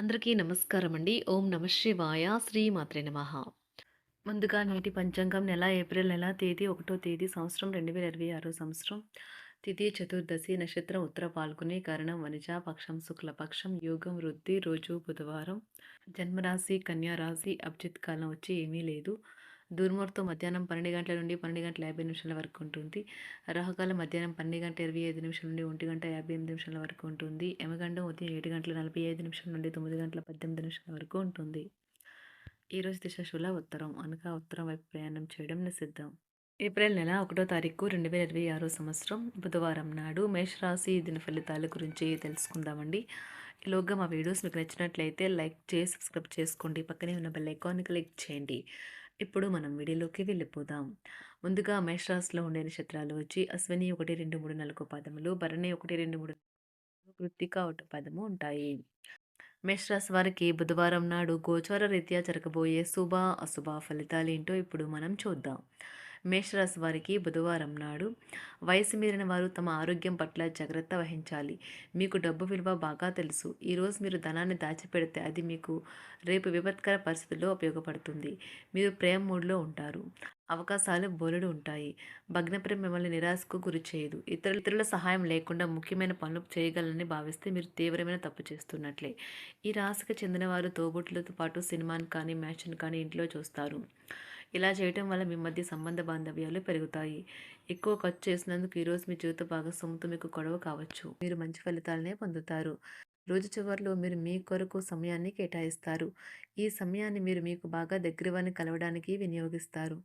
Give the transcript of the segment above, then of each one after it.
అందరికీ నమస్కారం అండి. ఓం నమః శివాయ. శ్రీ మాత్రే నమః. ముందుగా నేటి పంచాంగం నెల ఏప్రిల్ నెల తేదీ 1వ తేదీ సంవత్సరం 2026 సంవత్సరం. తిథి చతుర్దశి నక్షత్రం ఉత్తర పాల్గొని కరణం వనిజ పక్షం శుక్లపక్షం యోగం వృద్ధి రోజు బుధవారం. జన్మరాశి కన్యా రాశి. అభిజిత్ కాలం వచ్చి ఏమీ లేదు. దుర్ముహూర్తం మధ్యాహ్నం 12 గంటల నుండి 12:50 వరకు ఉంటుంది. రాహుకాలం మధ్యాహ్నం 12:25 నుండి 1:58 వరకు ఉంటుంది. యమగండం ఉదయం 7:45 నుండి 9:18 వరకు ఉంటుంది. ఈరోజు దిశ శూల ఉత్తరం అనగా ఉత్తరం వైపు ప్రయాణం చేయడం నిషిద్ధం. ఏప్రిల్ నెల 1వ తారీఖు 2026 సంవత్సరం బుధవారం నాడు మేషరాశి దిన ఫలితాల గురించి తెలుసుకుందామండి. ఈలోగా మా వీడియోస్ మీకు నచ్చినట్లయితే లైక్ చేసి సబ్స్క్రైబ్ చేసుకోండి. పక్కనే ఉన్న బెల్ ఐకాన్ని క్లిక్ చేయండి. ఇప్పుడు మనం వీడియోలోకి వెళ్ళిపోదాం. ముందుగా మేషరాశిలో ఉండే నక్షత్రాలు వచ్చి అశ్విని 1, 2, 3, 4 పదములు, భరణి 1, 2, 3, కృత్తిక 1 పదము ఉంటాయి. మేషరాశి వారికి బుధవారం నాడు గోచార రీత్యా జరగబోయే శుభ అశుభ ఫలితాలేంటో ఇప్పుడు మనం చూద్దాం. మేషరాశి వారికి బుధవారం నాడు వయసు మీరిన వారు తమ ఆరోగ్యం పట్ల జాగ్రత్త వహించాలి. మీకు డబ్బు విలువ బాగా తెలుసు. ఈరోజు మీరు ధనాన్ని దాచిపెడితే అది మీకు రేపు విపత్కర పరిస్థితుల్లో ఉపయోగపడుతుంది. మీరు ప్రేమ మూడ్లో ఉంటారు. అవకాశాలు బోలెడు ఉంటాయి. భగ్నప్రేమ మిమ్మల్ని నిరాశకు గురి చేయదు. ఇతరుల సహాయం లేకుండా ముఖ్యమైన పనులు చేయగలరని భావిస్తే మీరు తీవ్రమైన తప్పు చేస్తున్నట్లే. ఈ రాశికి చెందిన వారు తోబుట్టులతో పాటు సినిమాని కానీ మ్యాచ్ని కానీ ఇంట్లో చూస్తారు. ఇలా చేయటం వల్ల మీ మధ్య సంబంధ బాంధవ్యాలు పెరుగుతాయి. ఎక్కువ ఖర్చు చేసినందుకు ఈరోజు మీ జీవిత భాగస్వామితో మీకు గొడవ కావచ్చు. మీరు మంచి ఫలితాలనే పొందుతారు. రోజు చివరిలో మీరు మీ కొరకు సమయాన్ని కేటాయిస్తారు. ఈ సమయాన్ని మీరు మీకు బాగా దగ్గర వారిని కలవడానికి వినియోగిస్తారు.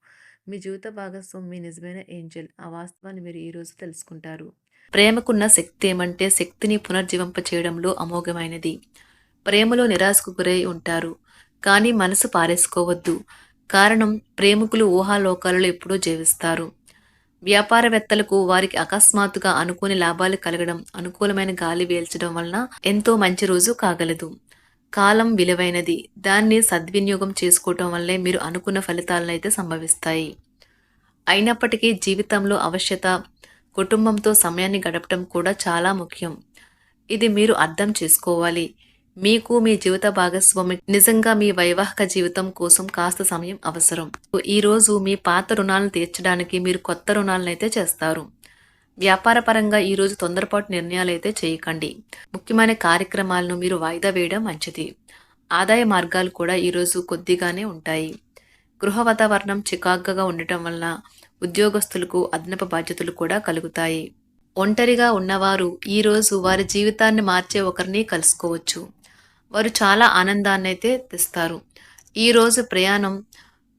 మీ జీవిత భాగస్వామి మీ నిజమైన ఏంజెల్. ఆ వాస్తవాన్ని మీరు ఈరోజు తెలుసుకుంటారు. ప్రేమకున్న శక్తి ఏమంటే శక్తిని పునర్జీవింప చేయడంలో అమోఘమైనది. ప్రేమలో నిరాశకు గురై ఉంటారు. కానీ మనసు పారేసుకోవద్దు. కారణం ప్రేమికులు ఊహాలోకాలలో ఎప్పుడూ జీవిస్తారు. వ్యాపారవేత్తలకు వారికి అకస్మాత్తుగా అనుకోని లాభాలు కలగడం, అనుకూలమైన గాలి వీల్చడం వలన ఎంతో మంచి రోజు కాగలదు. కాలం విలువైనది. దాన్ని సద్వినియోగం చేసుకోవటం వల్లే మీరు అనుకున్న ఫలితాలనైతే సంభవిస్తాయి. అయినప్పటికీ జీవితంలో అవశ్యత కుటుంబంతో సమయాన్ని గడపడం కూడా చాలా ముఖ్యం. ఇది మీరు అర్థం చేసుకోవాలి. మీకు మీ జీవిత భాగస్వామి నిజంగా మీ వైవాహిక జీవితం కోసం కాస్త సమయం అవసరం. ఈరోజు మీ పాత రుణాలను తీర్చడానికి మీరు కొత్త రుణాలనైతే చేస్తారు. వ్యాపారపరంగా ఈరోజు తొందరపాటు నిర్ణయాలు అయితే చేయకండి. ముఖ్యమైన కార్యక్రమాలను మీరు వాయిదా వేయడం మంచిది. ఆదాయ మార్గాలు కూడా ఈరోజు కొద్దిగానే ఉంటాయి. గృహ వాతావరణం చికాకుగా ఉండటం వలన ఉద్యోగస్తులకు అదనపు బాధ్యతలు కూడా కలుగుతాయి. ఒంటరిగా ఉన్నవారు ఈరోజు వారి జీవితాన్ని మార్చే ఒకరిని కలుసుకోవచ్చు. వారు చాలా ఆనందాన్ని అయితే తెస్తారు. ఈరోజు ప్రయాణం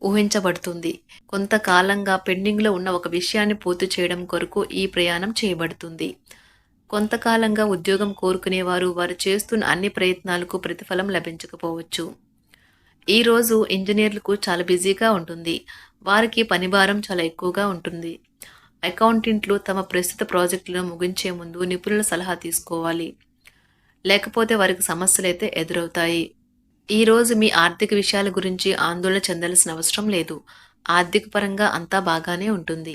ఊహించబడుతుంది. కొంతకాలంగా పెండింగ్లో ఉన్న ఒక విషయాన్ని పూర్తి చేయడం కొరకు ఈ ప్రయాణం చేయబడుతుంది. కొంతకాలంగా ఉద్యోగం కోరుకునేవారు వారు చేస్తున్న అన్ని ప్రయత్నాలకు ప్రతిఫలం లభించకపోవచ్చు. ఈరోజు ఇంజనీర్లకు చాలా బిజీగా ఉంటుంది. వారికి పనిభారం చాలా ఎక్కువగా ఉంటుంది. అకౌంటెంట్లు తమ ప్రస్తుత ప్రాజెక్టులను ముగించే ముందు నిపుణుల సలహా తీసుకోవాలి. లేకపోతే వారికి సమస్యలైతే ఎదురవుతాయి. ఈరోజు మీ ఆర్థిక విషయాల గురించి ఆందోళన చెందాల్సిన అవసరం లేదు. ఆర్థిక పరంగా అంతా బాగానే ఉంటుంది.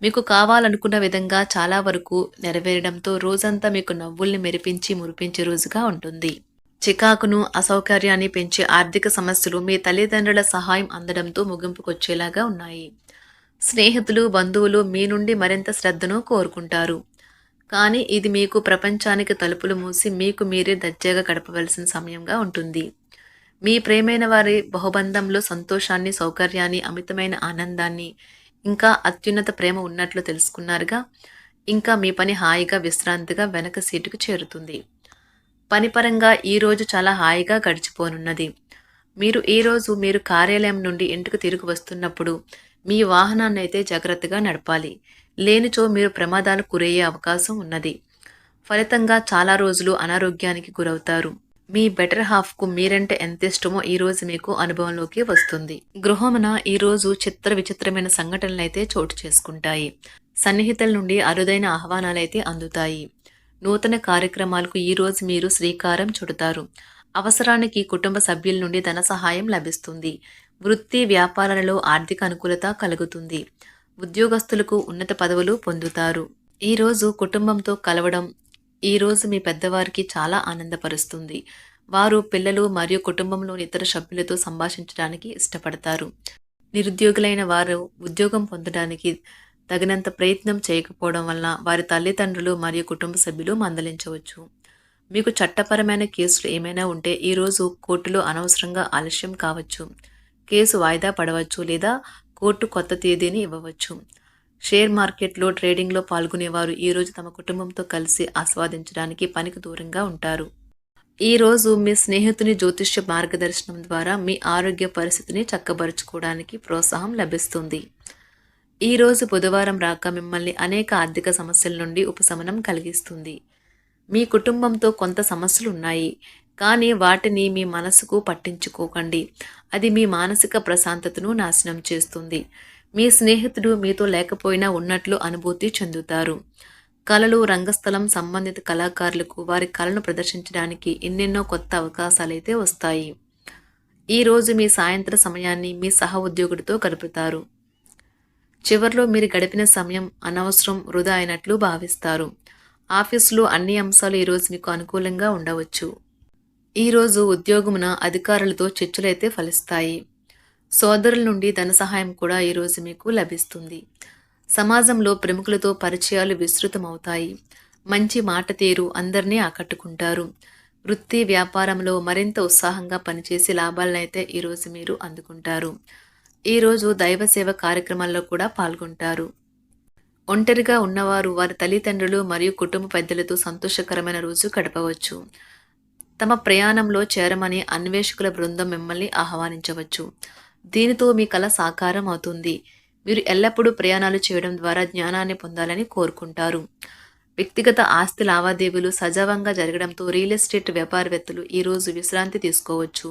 మీకు కావాలనుకున్న విధంగా చాలా వరకు నెరవేరడంతో రోజంతా మీకు నవ్వుల్ని మెరిపించి మురిపించే రోజుగా ఉంటుంది. చికాకును అసౌకర్యాన్ని పెంచే ఆర్థిక సమస్యలు మీ తల్లిదండ్రుల సహాయం అందడంతో ముగింపుకొచ్చేలాగా ఉన్నాయి. స్నేహితులు బంధువులు మీ నుండి మరింత శ్రద్ధను కోరుకుంటారు. కానీ ఇది మీకు ప్రపంచానికి తలుపులు మూసి మీకు మీరే దర్జాగా గడపవలసిన సమయంగా ఉంటుంది. మీ ప్రేమైన వారి బహుబంధంలో సంతోషాన్ని, సౌకర్యాన్ని, అమితమైన ఆనందాన్ని, ఇంకా అత్యున్నత ప్రేమ ఉన్నట్లు తెలుసుకున్నారుగా. ఇంకా మీ పని హాయిగా విశ్రాంతిగా వెనక సీటుకు చేరుతుంది. పనిపరంగా ఈరోజు చాలా హాయిగా గడిచిపోనున్నది. మీరు ఈరోజు మీరు కార్యాలయం నుండి ఇంటికి తిరిగి వస్తున్నప్పుడు మీ వాహనాన్ని అయితే జాగ్రత్తగా నడపాలి. లేనిచో మీరు ప్రమాదాలకు గురయ్యే అవకాశం ఉన్నది. ఫలితంగా చాలా రోజులు అనారోగ్యానికి గురవుతారు. మీ బెటర్ హాఫ్కు మీరంటే ఎంత ఇష్టమో ఈరోజు మీకు అనుభవంలోకి వస్తుంది. గృహమున ఈరోజు చిత్ర విచిత్రమైన సంఘటనలైతే చోటు చేసుకుంటాయి. సన్నిహితుల నుండి అరుదైన ఆహ్వానాలైతే అందుతాయి. నూతన కార్యక్రమాలకు ఈరోజు మీరు శ్రీకారం చుడతారు. అవసరానికి కుటుంబ సభ్యుల నుండి ధన సహాయం లభిస్తుంది. వృత్తి వ్యాపారాలలో ఆర్థిక అనుకూలత కలుగుతుంది. ఉద్యోగస్తులకు ఉన్నత పదవులు పొందుతారు. ఈరోజు కుటుంబంతో కలవడం ఈరోజు మీ పెద్దవారికి చాలా ఆనందపరుస్తుంది. వారు పిల్లలు మరియు కుటుంబంలోని ఇతర సభ్యులతో సంభాషించడానికి ఇష్టపడతారు. నిరుద్యోగులైన వారు ఉద్యోగం పొందడానికి తగినంత ప్రయత్నం చేయకపోవడం వలన వారి తల్లిదండ్రులు మరియు కుటుంబ సభ్యులు మందలించవచ్చు. మీకు చట్టపరమైన కేసులు ఏమైనా ఉంటే ఈరోజు కోర్టులో అనవసరంగా ఆలస్యం కావచ్చు. కేసు వాయిదా పడవచ్చు లేదా కోర్టు కొత్త తేదీని ఇవ్వవచ్చు. షేర్ మార్కెట్లో ట్రేడింగ్లో పాల్గొనేవారు ఈరోజు తమ కుటుంబంతో కలిసి ఆస్వాదించడానికి పనికి దూరంగా ఉంటారు. ఈరోజు మీ స్నేహితుని జ్యోతిష్య మార్గదర్శనం ద్వారా మీ ఆరోగ్య పరిస్థితిని చక్కబరుచుకోవడానికి ప్రోత్సాహం లభిస్తుంది. ఈరోజు బుధవారం రాక మిమ్మల్ని అనేక ఆర్థిక సమస్యల నుండి ఉపశమనం కలిగిస్తుంది. మీ కుటుంబంతో కొంత సమస్యలు ఉన్నాయి, కానీ వాటిని మీ మనసుకు పట్టించుకోకండి. అది మీ మానసిక ప్రశాంతతను నాశనం చేస్తుంది. మీ స్నేహితుడు మీతో లేకపోయినా ఉన్నట్లు అనుభూతి చెందుతారు. కళలు, రంగస్థలం సంబంధిత కళాకారులకు వారి కళను ప్రదర్శించడానికి ఎన్నెన్నో కొత్త అవకాశాలైతే వస్తాయి. ఈరోజు మీ సాయంత్ర సమయాన్ని మీ సహ ఉద్యోగుడితో గడుపుతారు. చివర్లో మీరు గడిపిన సమయం అనవసరం, వృధా అయినట్లు భావిస్తారు. ఆఫీసులో అన్ని అంశాలు ఈరోజు మీకు అనుకూలంగా ఉండవచ్చు. ఈరోజు ఉద్యోగమున అధికారులతో చర్చలైతే ఫలిస్తాయి. సోదరుల నుండి ధన సహాయం కూడా ఈరోజు మీకు లభిస్తుంది. సమాజంలో ప్రముఖులతో పరిచయాలు విస్తృతమవుతాయి. మంచి మాట తీరు అందరినీ ఆకట్టుకుంటారు. వృత్తి వ్యాపారంలో మరింత ఉత్సాహంగా పనిచేసి లాభాలనైతే ఈరోజు మీరు అందుకుంటారు. ఈరోజు దైవ సేవ కార్యక్రమాల్లో కూడా పాల్గొంటారు. ఒంటరిగా ఉన్నవారు వారి తల్లిదండ్రులు మరియు కుటుంబ పెద్దలతో సంతోషకరమైన రోజు గడపవచ్చు. తమ ప్రయాణంలో చేరమని అన్వేషకుల బృందం మిమ్మల్ని ఆహ్వానించవచ్చు. దీనితో మీ కల సాకారం అవుతుంది. మీరు ఎల్లప్పుడూ ప్రయాణాలు చేయడం ద్వారా జ్ఞానాన్ని పొందాలని కోరుకుంటారు. వ్యక్తిగత ఆస్తి లావాదేవీలు సజావంగా జరగడంతో రియల్ ఎస్టేట్ వ్యాపారవేత్తలు ఈరోజు విశ్రాంతి తీసుకోవచ్చు.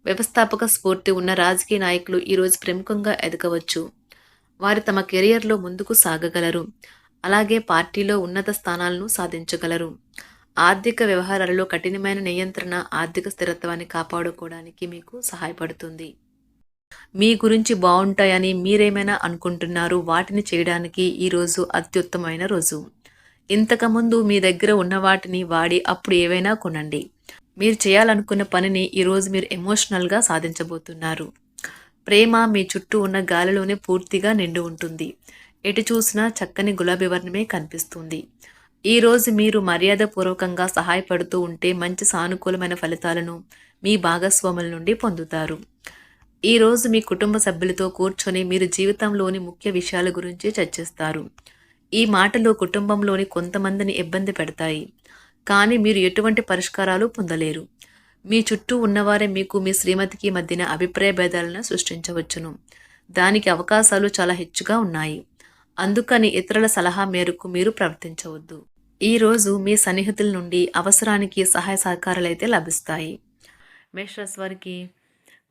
వ్యవస్థాపక స్ఫూర్తి ఉన్న రాజకీయ నాయకులు ఈరోజు ప్రముఖంగా ఎదగవచ్చు. వారు తమ కెరియర్లో ముందుకు సాగగలరు. అలాగే పార్టీలో ఉన్నత స్థానాలను సాధించగలరు. ఆర్థిక వ్యవహారాలలో కఠినమైన నియంత్రణ ఆర్థిక స్థిరత్వాన్ని కాపాడుకోవడానికి మీకు సహాయపడుతుంది. మీ గురించి బాగుంటాయని మీరేమైనా అనుకుంటున్నారు, వాటిని చేయడానికి ఈరోజు అత్యుత్తమైన రోజు. ఇంతకుముందు మీ దగ్గర ఉన్న వాటిని వాడి అప్పుడు ఏవైనా కొనండి. మీరు చేయాలనుకున్న పనిని ఈరోజు మీరు ఎమోషనల్గా సాధించబోతున్నారు. ప్రేమ మీ చుట్టూ ఉన్న గాలిలోనే పూర్తిగా నిండి ఉంటుంది. ఎటు చూసినా చక్కని గులాబీ వర్ణమే కనిపిస్తుంది. ఈరోజు మీరు మర్యాదపూర్వకంగా సహాయపడుతూ ఉంటే మంచి సానుకూలమైన ఫలితాలను మీ భాగస్వాముల నుండి పొందుతారు. ఈరోజు మీ కుటుంబ సభ్యులతో కూర్చొని మీరు జీవితంలోని ముఖ్య విషయాల గురించి చర్చిస్తారు. ఈ మాటలు కుటుంబంలోని కొంతమందిని ఇబ్బంది పెడతాయి, కానీ మీరు ఎటువంటి పరిష్కారాలు పొందలేరు. మీ చుట్టూ ఉన్నవారే మీకు మీ శ్రీమతికి మధ్యన అభిప్రాయ భేదాలను సృష్టించవచ్చును. దానికి అవకాశాలు చాలా హెచ్చుగా ఉన్నాయి. అందుకని ఇతరుల సలహా మేరకు మీరు ప్రవర్తించవద్దు. ఈరోజు మీ సన్నిహితుల నుండి అవసరానికి సహాయ సహకారాలైతే లభిస్తాయి. మేషరాశి వారికి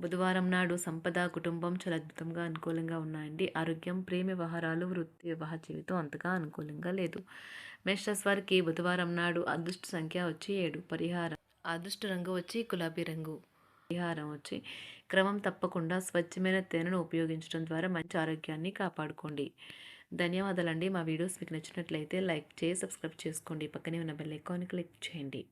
బుధవారం నాడు సంపద, కుటుంబం చాలా అద్భుతంగా అనుకూలంగా ఉన్నాయండి. ఆరోగ్యం, ప్రేమ వ్యవహారాలు, వృత్తి, వివాహ జీవితం అంతగా అనుకూలంగా లేదు. మేషరాశి వారికి బుధవారం నాడు అదృష్ట సంఖ్య వచ్చి 7. పరిహారం అదృష్ట రంగు వచ్చి గులాబీ రంగు. పరిహారం వచ్చి క్రమం తప్పకుండా స్వచ్ఛమైన తేనెను ఉపయోగించడం ద్వారా మంచి ఆరోగ్యాన్ని కాపాడుకోండి. ధన్యవాదాలండి. మా వీడియోస్ మీకు నచ్చినట్లయితే లైక్ చేసి సబ్స్క్రైబ్ చేసుకోండి. పక్కనే ఉన్న బెల్ ఐకాన్ క్లిక్ చేయండి.